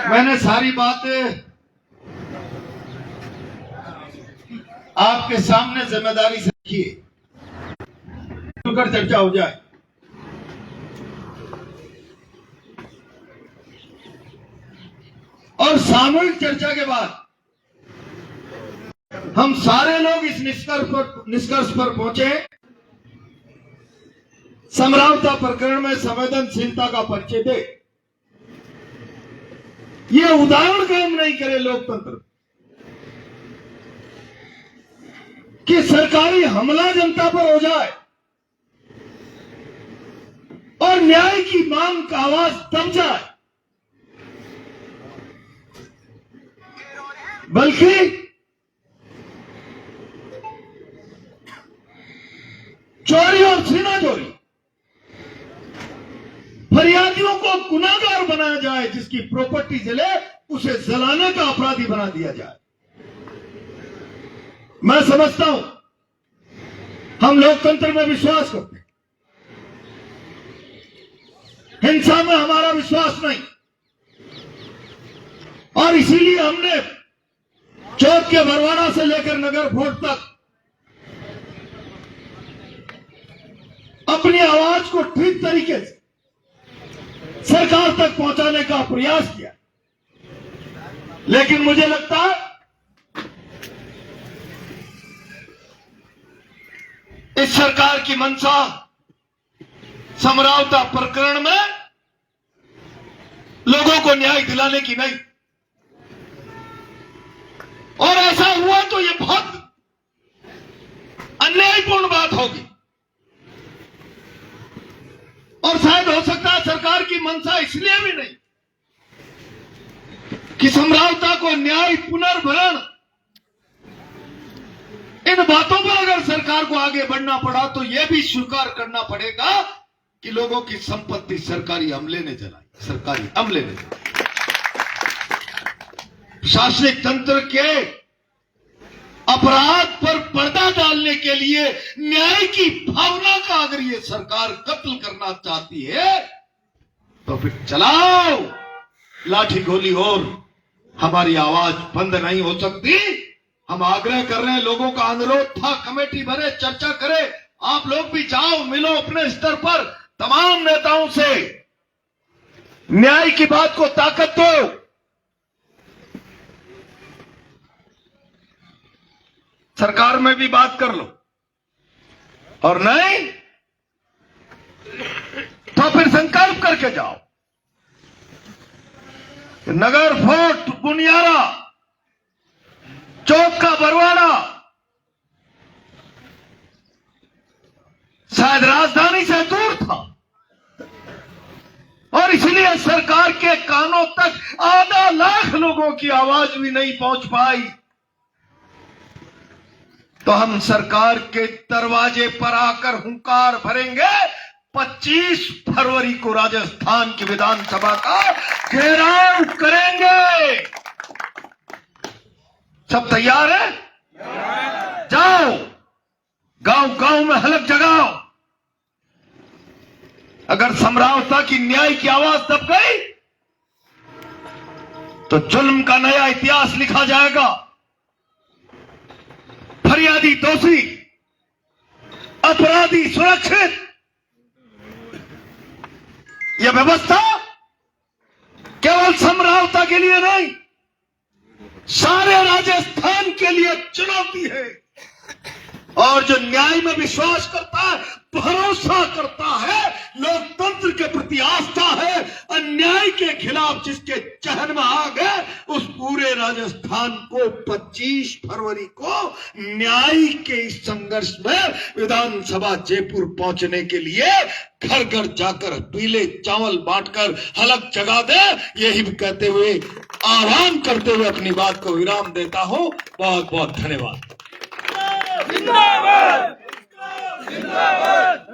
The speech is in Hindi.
मैंने सारी बातें आपके सामने जिम्मेदारी से रखी है, खुलकर चर्चा हो जाए। और सामूहिक चर्चा के बाद हम सारे लोग इस निष्कर्ष पर पहुंचे, समरावता प्रकरण में संवेदनशीलता का परिचय दे। ये उदाहरण काम नहीं करे लोकतंत्र कि सरकारी हमला जनता पर हो जाए और न्याय की मांग का आवाज दब जाए, बल्कि चोरी और सीना चोरी फरियादियों को गुनाहगार बनाया जाए, जिसकी प्रॉपर्टी जले उसे जलाने का अपराधी बना दिया जाए। मैं समझता हूं हम लोकतंत्र में विश्वास करते हैं, हिंसा में हमारा विश्वास नहीं, और इसीलिए हमने चौक के बरवाड़ा से लेकर नगर फोर्ट तक अपनी आवाज को ठीक तरीके से सरकार तक पहुंचाने का प्रयास किया। लेकिन मुझे लगता है इस सरकार की मंशा समरावता प्रकरण में लोगों को न्याय दिलाने की नहीं, और ऐसा हुआ तो यह बहुत अन्यायपूर्ण बात होगी। और शायद हो सकता है सरकार की मंशा इसलिए भी नहीं कि समरावता को न्याय पुनर्भरण, इन बातों पर अगर सरकार को आगे बढ़ना पड़ा तो यह भी स्वीकार करना पड़ेगा कि लोगों की संपत्ति सरकारी अमले ने जलाई, सरकारी अमले ने जलाई। शासनिक तंत्र के अपराध पर पर्दा डालने के लिए न्याय की भावना का अगर ये सरकार कत्ल करना चाहती है तो फिर चलाओ लाठी गोली, और हमारी आवाज बंद नहीं हो सकती। हम आग्रह कर रहे हैं, लोगों का अनुरोध था कमेटी भरे, चर्चा करे, आप लोग भी जाओ, मिलो अपने स्तर पर तमाम नेताओं से, न्याय की बात को ताकत दो। सरकार में भी बात कर लो, और नहीं तो फिर संकल्प करके जाओ। नगर फोर्ट, बुनियारा, चौक का बरवाड़ा शायद राजधानी से दूर था, और इसलिए सरकार के कानों तक आधा लाख लोगों की आवाज भी नहीं पहुंच पाई। तो हम सरकार के दरवाजे पर आकर हुंकार भरेंगे, 25 फरवरी को राजस्थान की विधानसभा का घेराव करेंगे। सब तैयार है? जाओ, गांव गांव में हलक जगाओ। अगर समरावता की न्याय की आवाज दब गई तो जुल्म का नया इतिहास लिखा जाएगा। फरियादी दोषी, अपराधी सुरक्षित। यह व्यवस्था केवल समरावता के लिए नहीं, सारे राजस्थान के लिए चुनौती है। और जो न्याय में विश्वास करता है, भरोसा करता है, लोकतंत्र के प्रति आस्था है, अन्याय के खिलाफ जिसके चहन में आग है, उस पूरे राजस्थान को 25 फरवरी को न्याय के इस संघर्ष में विधानसभा जयपुर पहुंचने के लिए घर घर जाकर पीले चावल बांटकर हलक जगा दे। यही कहते हुए, आह्वान करते हुए अपनी बात को विराम देता हूं। बहुत बहुत धन्यवाद। जिंदाबाद जिंदाबाद।